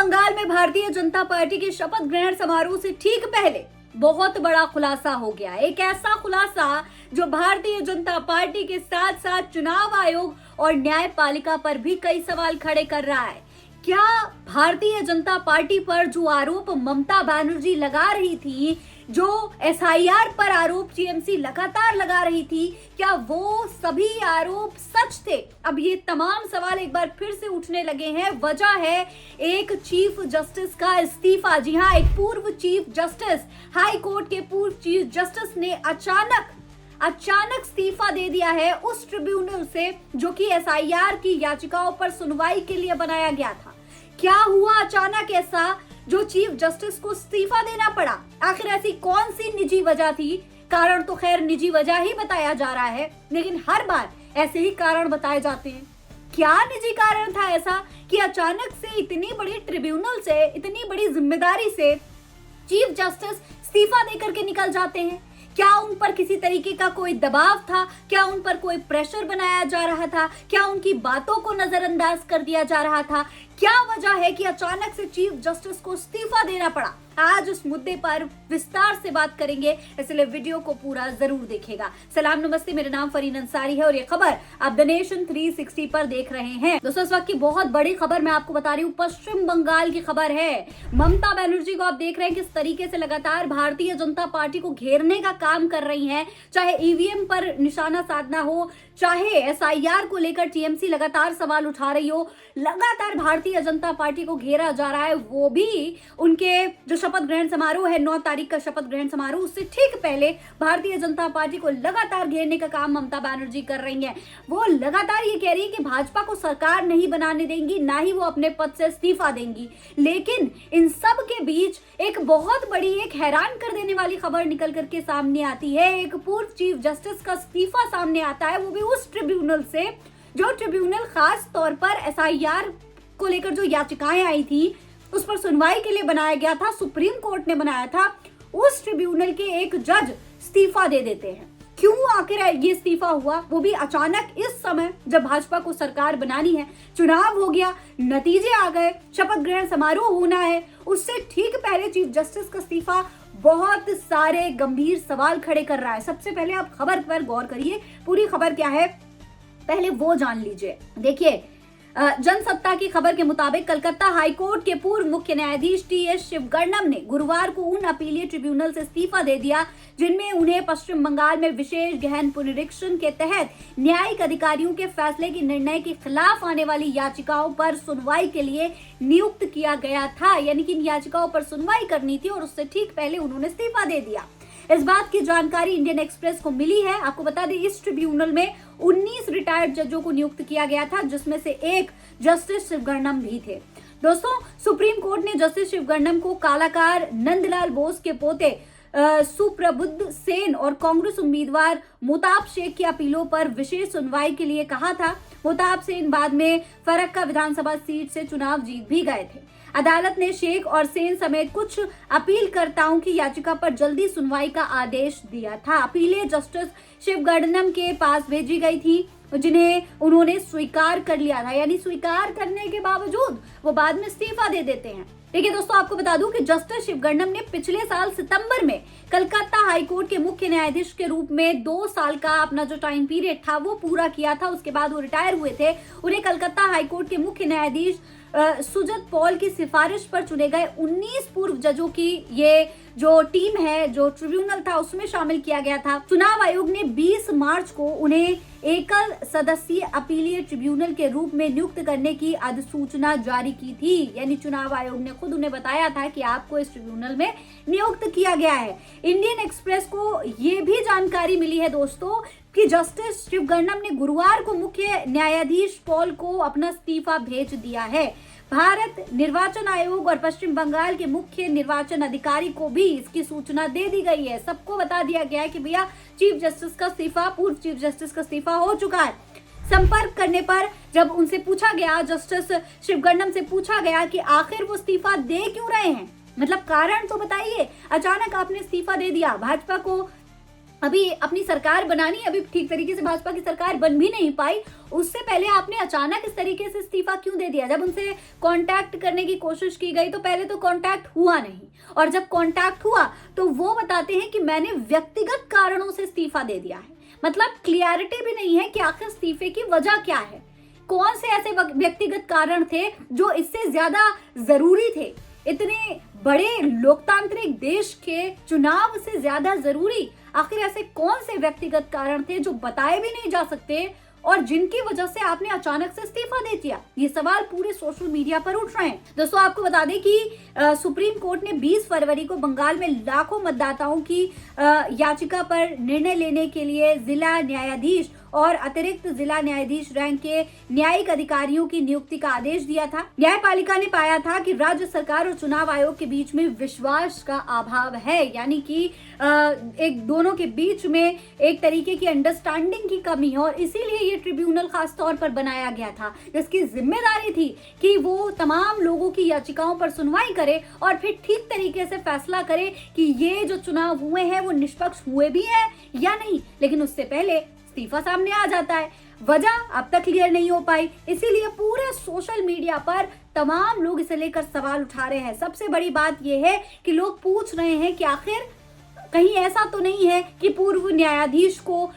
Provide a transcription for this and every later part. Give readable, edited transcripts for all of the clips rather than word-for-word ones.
बंगाल में भारतीय जनता पार्टी के शपथ ग्रहण समारोह से ठीक पहले बहुत बड़ा खुलासा हो गया। एक ऐसा खुलासा जो भारतीय जनता पार्टी के साथ साथ चुनाव आयोग और न्यायपालिका पर भी कई सवाल खड़े कर रहा है। क्या भारतीय जनता पार्टी पर जो आरोप ममता बनर्जी लगा रही थी, जो एसआईआर पर आरोप टीएमसी लगातार लगा रही थी, क्या वो सभी आरोप सच थे? अब ये तमाम सवाल एक बार फिर से उठने लगे हैं। वजह है एक चीफ जस्टिस का इस्तीफा। जी हाँ, एक पूर्व चीफ जस्टिस, हाई कोर्ट के पूर्व चीफ जस्टिस ने अचानक इस्तीफा दे दिया है उस ट्रिब्यूनल से जो कि एसआईआर की याचिकाओं पर सुनवाई के लिए बनाया गया था। क्या हुआ अचानक ऐसा जो चीफ जस्टिस को इस्तीफा देना पड़ा? आखिर ऐसी कौन सी निजी वजह थी? कारण तो खैर निजी वजह ही बताया जा रहा है, लेकिन हर बार ऐसे ही कारण बताए जाते हैं। क्या निजी कारण था ऐसा कि अचानक से इतनी बड़ी ट्रिब्यूनल से, इतनी बड़ी जिम्मेदारी से चीफ जस्टिस इस्तीफा देकर के निकल जाते हैं? क्या उन पर किसी तरीके का कोई दबाव था? क्या उन पर कोई प्रेशर बनाया जा रहा था? क्या उनकी बातों को नजरअंदाज कर दिया जा रहा था? क्या वजह है कि अचानक से चीफ जस्टिस को इस्तीफा देना पड़ा? आज इस मुद्दे पर विस्तार से बात करेंगे, इसलिए वीडियो को पूरा जरूर देखिएगा। सलाम नमस्ते, मेरा नाम फरीन अंसारी है और ये खबर आप द नेशन 360 पर देख रहे हैं। दोस्तों, इस वक्त की बहुत बड़ी खबर मैं आपको बता रही हूँ, पश्चिम बंगाल की खबर है। ममता बनर्जी को आप देख रहे हैं किस तरीके से लगातार भारतीय जनता पार्टी को घेरने का काम कर रही है। चाहे ईवीएम पर निशाना साधना हो, चाहे एसआईआर को लेकर टीएमसी लगातार सवाल उठा रही हो, लगातार भारतीय जनता पार्टी को घेरा जा रहा है। वो भी उनके जो शपथ ग्रहण समारोह है, 9 तारीख का शपथ ग्रहण समारोह, उससे ठीक पहले भारतीय जनता पार्टी को लगातार घेरने का काम ममता बनर्जी कर रही है। वो लगातार ये कह रही है कि भाजपा को सरकार नहीं बनाने देंगी, ना ही वो अपने पद से इस्तीफा देंगी। लेकिन इन सब के बीच एक बहुत बड़ी, एक हैरान कर देने वाली खबर निकल करके सामने आती है। एक पूर्व चीफ जस्टिस का इस्तीफा सामने आता है, वो भी उस ट्रिब्यूनल से जो ट्रिब्यूनल खास तौर पर एसआईआर को लेकर जो याचिकाएं आई थी उस पर सुनवाई के लिए बनाया गया था, सुप्रीम कोर्ट ने बनाया था। उस ट्रिब्यूनल के एक जज इस्तीफा दे देते हैं। क्यों आखिर ये इस्तीफा हुआ, वो भी अचानक इस समय जब भाजपा को सरकार बनानी है, चुनाव हो गया, नतीजे आ गए, शपथ ग्रहण समारोह होना है, उससे ठीक पहले चीफ जस्टिस का इस्तीफा बहुत सारे गंभीर सवाल खड़े कर रहा है। सबसे पहले आप खबर पर गौर करिए, पूरी खबर क्या है पहले वो जान लीजिए। देखिए, जनसत्ता की खबर के मुताबिक कलकत्ता हाईकोर्ट के पूर्व मुख्य न्यायाधीश टीएस शिवगर्णम ने गुरुवार को उन अपीलीय ट्रिब्यूनल से इस्तीफा दे दिया जिनमें उन्हें पश्चिम बंगाल में विशेष गहन पुनरीक्षण के तहत न्यायिक अधिकारियों के फैसले के निर्णय के खिलाफ आने वाली याचिकाओं पर सुनवाई के लिए नियुक्त किया गया था। यानी कि इन याचिकाओं पर सुनवाई करनी थी और उससे ठीक पहले उन्होंने इस्तीफा दे दिया। इस बात की जानकारी इंडियन एक्सप्रेस को मिली है। आपको बता दें, इस ट्रिब्यूनल में 19 रिटायर्ड जजों को नियुक्त किया गया था, जिसमें से एक जस्टिस शिवगर्णम भी थे। दोस्तों, सुप्रीम कोर्ट ने जस्टिस शिवगर्णम को कलाकार नंदलाल बोस के पोते सुप्रबुद्ध सेन और कांग्रेस उम्मीदवार मुताब शेख की अपीलों पर विशेष सुनवाई के लिए कहा था। मुताब सेन बाद में फरक्का विधानसभा सीट से चुनाव जीत भी गए थे। अदालत ने शेख और सेन समेत कुछ अपीलकर्ताओं की याचिका पर जल्दी सुनवाई का आदेश दिया था। अपीलें जस्टिस शिवगर्णम के पास भेजी गई थी, जिन्हें उन्होंने स्वीकार कर लिया था। यानी स्वीकार करने के बावजूद वो बाद में इस्तीफा दे देते हैं। देखिए दोस्तों, आपको बता दूं कि जस्टिस शिवगर्णम ने पिछले साल सितंबर में कलकत्ता हाईकोर्ट के मुख्य न्यायाधीश के रूप में 2 साल का अपना जो टाइम पीरियड था वो पूरा किया था। उसके बाद वो रिटायर हुए थे। उन्हें कलकत्ता हाईकोर्ट के मुख्य न्यायाधीश सुजत पॉल की सिफारिश पर चुने गए 19 पूर्व जजों की ये जो टीम है, जो ट्रिब्यूनल था, उसमें शामिल किया गया था। चुनाव आयोग ने 20 मार्च को उन्हें एकल सदस्यीय अपीलीय ट्रिब्यूनल के रूप में नियुक्त करने की अधिसूचना जारी की थी। यानी चुनाव आयोग ने खुद उन्हें बताया था कि आपको इस ट्रिब्यूनल में नियुक्त किया गया है। इंडियन एक्सप्रेस को ये भी जानकारी मिली है दोस्तों कि जस्टिस शिवगर्णम ने गुरुवार को मुख्य न्यायाधीश पॉल को अपना इस्तीफा भेज दिया है। भारत निर्वाचन आयोग और पश्चिम बंगाल के मुख्य निर्वाचन अधिकारी को भी इसकी सूचना दे दी गई है। सबको बता दिया गया है कि भैया चीफ जस्टिस का इस्तीफा, पूर्व चीफ जस्टिस का इस्तीफा हो चुका है। संपर्क करने पर जब उनसे पूछा गया, जस्टिस शिवगर्णम से पूछा गया कि आखिर वो इस्तीफा दे क्यों रहे हैं, मतलब कारण तो बताइए, अचानक आपने इस्तीफा दे दिया, भाजपा को अभी अपनी सरकार बनानी, अभी ठीक तरीके से भाजपा की सरकार बन भी नहीं पाई, उससे पहले आपने अचानक इस तरीके से इस्तीफा क्यों दे दिया? जब उनसे कांटेक्ट करने की कोशिश की गई तो पहले तो कांटेक्ट हुआ नहीं, और जब कांटेक्ट हुआ तो वो बताते हैं कि मैंने व्यक्तिगत कारणों से इस्तीफा दे दिया है। मतलब क्लियरिटी भी नहीं है कि आखिर इस्तीफे की वजह क्या है, कौन से ऐसे व्यक्तिगत कारण थे जो इससे ज्यादा जरूरी थे। इतने बड़े लोकतांत्रिक देश के चुनाव से ज्यादा जरूरी आखिर ऐसे कौन से व्यक्तिगत कारण थे जो बताए भी नहीं जा सकते और जिनकी वजह से आपने अचानक से इस्तीफा दे दिया? ये सवाल पूरे सोशल मीडिया पर उठ रहे हैं। दोस्तों, आपको बता दें कि सुप्रीम कोर्ट ने 20 फरवरी को बंगाल में लाखों मतदाताओं की याचिका पर निर्णय लेने के लिए जिला न्यायाधीश और अतिरिक्त जिला न्यायाधीश रैंक के न्यायिक अधिकारियों की नियुक्ति का आदेश दिया था। न्यायपालिका ने पाया था कि राज्य सरकार और चुनाव आयोग के बीच में विश्वास का अभाव है, यानी कि एक दोनों के बीच में एक तरीके की अंडरस्टैंडिंग की कमी है, और इसीलिए ये ट्रिब्यूनल खास तौर पर बनाया गया था, जिसकी जिम्मेदारी थी कि वो तमाम लोगों की याचिकाओं पर सुनवाई करे और फिर ठीक तरीके से फैसला करे कि ये जो चुनाव हुए हैं वो निष्पक्ष हुए भी हैं या नहीं। लेकिन उससे पहले इस्तीफा सामने आ जाता है। वजह अब तक क्लियर नहीं हो पाई, इसीलिए पूरे सोशल मीडिया पर तमाम लोग इसे लेकर सवाल उठा रहे हैं। सबसे बड़ी बात यह है कि लोग पूछ रहे हैं कि आखिर कहीं ऐसा तो नहीं है कि पूर्व न्यायाधीश को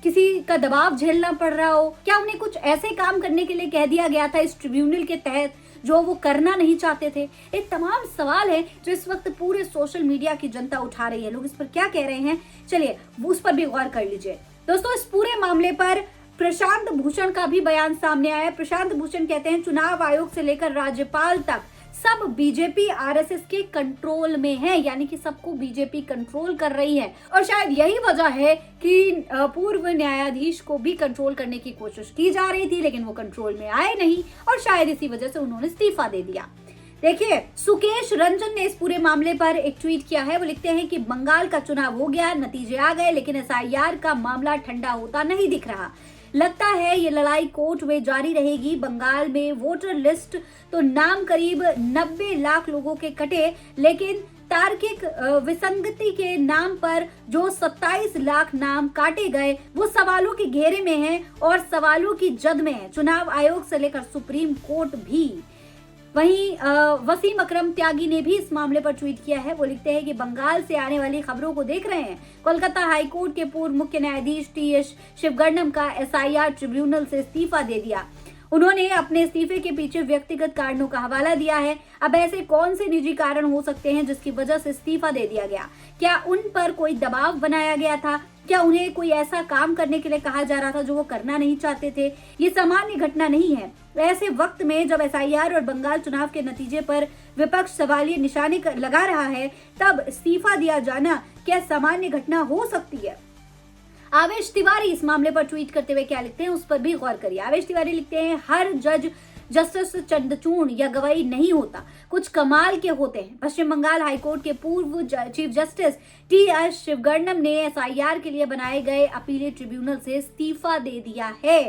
किसी का दबाव झेलना पड़ रहा हो? क्या उन्हें कुछ ऐसे काम करने के लिए कह दिया गया था इस ट्रिब्यूनल के तहत जो वो करना नहीं चाहते थे? ये तमाम सवाल है जो इस वक्त पूरे सोशल मीडिया की जनता उठा रही है। लोग इस पर क्या कह रहे हैं, चलिए उस पर भी गौर कर लीजिए। दोस्तों, इस पूरे मामले पर प्रशांत भूषण का भी बयान सामने आया। प्रशांत भूषण कहते हैं चुनाव आयोग से लेकर राज्यपाल तक सब बीजेपी आरएसएस के कंट्रोल में है, यानी कि सबको बीजेपी कंट्रोल कर रही है, और शायद यही वजह है कि पूर्व न्यायाधीश को भी कंट्रोल करने की कोशिश की जा रही थी, लेकिन वो कंट्रोल में आए नहीं और शायद इसी वजह से उन्होंने इस्तीफा दे दिया। देखिए, सुकेश रंजन ने इस पूरे मामले पर एक ट्वीट किया है। वो लिखते हैं कि बंगाल का चुनाव हो गया, नतीजे आ गए, लेकिन एसआईआर का मामला ठंडा होता नहीं दिख रहा। लगता है ये लड़ाई कोर्ट में जारी रहेगी। बंगाल में वोटर लिस्ट तो नाम करीब 90 लाख लोगों के कटे, लेकिन तार्किक विसंगति के नाम पर जो 27 लाख नाम काटे गए वो सवालों के घेरे में हैं और सवालों की जद में है। चुनाव आयोग से लेकर सुप्रीम कोर्ट भी। वहीं वसीम अकरम त्यागी ने भी इस मामले पर ट्वीट किया है। वो लिखते हैं कि बंगाल से आने वाली खबरों को देख रहे हैं। कोलकाता हाईकोर्ट के पूर्व मुख्य न्यायाधीश टीएस शिवगर्णम का एसआईआर ट्रिब्यूनल से इस्तीफा दे दिया। उन्होंने अपने इस्तीफे के पीछे व्यक्तिगत कारणों का हवाला दिया है। अब ऐसे कौन से निजी कारण हो सकते हैं जिसकी वजह से इस्तीफा दे दिया गया? क्या उन पर कोई दबाव बनाया गया था? क्या उन्हें कोई ऐसा काम करने के लिए कहा जा रहा था जो वो करना नहीं चाहते थे? ये सामान्य घटना नहीं है। ऐसे वक्त में जब एसआईआर और बंगाल चुनाव के नतीजे पर विपक्ष सवालिया निशाने लगा रहा है, तब इस्तीफा दिया जाना क्या सामान्य घटना हो सकती है? आवेश तिवारी इस मामले पर ट्वीट करते हुए क्या लिखते हैं उस पर भी गौर करिए। आवेश तिवारी लिखते हैं, हर जज जस्टिस चंद्रचूड़ या गवाही नहीं होता, कुछ कमाल के होते हैं। पश्चिम बंगाल हाईकोर्ट के पूर्व चीफ जस्टिस टीएस शिवगर्णम ने एसआईआर के लिए बनाए गए अपीलेट ट्रिब्यूनल से इस्तीफा दे दिया है।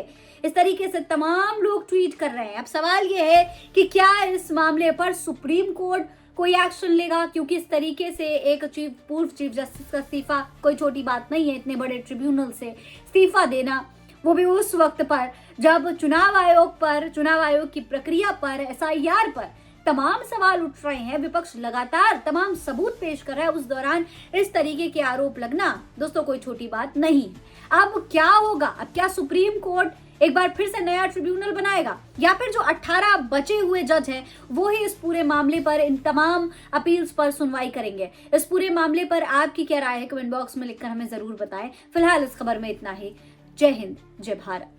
इस तरीके से तमाम लोग ट्वीट कर रहे हैं। अब सवाल यह है कि क्या इस मामले पर सुप्रीम कोर्ट कोई एक्शन लेगा, क्योंकि इस तरीके से एक पूर्व चीफ जस्टिस का इस्तीफा कोई छोटी बात नहीं है। इतने बड़े ट्रिब्यूनल से इस्तीफा देना, वो भी उस वक्त पर जब चुनाव आयोग की प्रक्रिया पर, एसआईआर पर तमाम सवाल उठ रहे हैं, विपक्ष लगातार तमाम सबूत पेश कर रहा है, उस दौरान इस तरीके के आरोप लगना दोस्तों कोई छोटी बात नहीं है। अब क्या होगा? अब क्या सुप्रीम कोर्ट एक बार फिर से नया ट्रिब्यूनल बनाएगा, या फिर जो 18 बचे हुए जज हैं वो ही इस पूरे मामले पर, इन तमाम अपील्स पर सुनवाई करेंगे? इस पूरे मामले पर आपकी क्या राय है? कमेंट बॉक्स में लिखकर हमें जरूर बताएं। फिलहाल इस खबर में इतना ही। जय हिंद, जय भारत।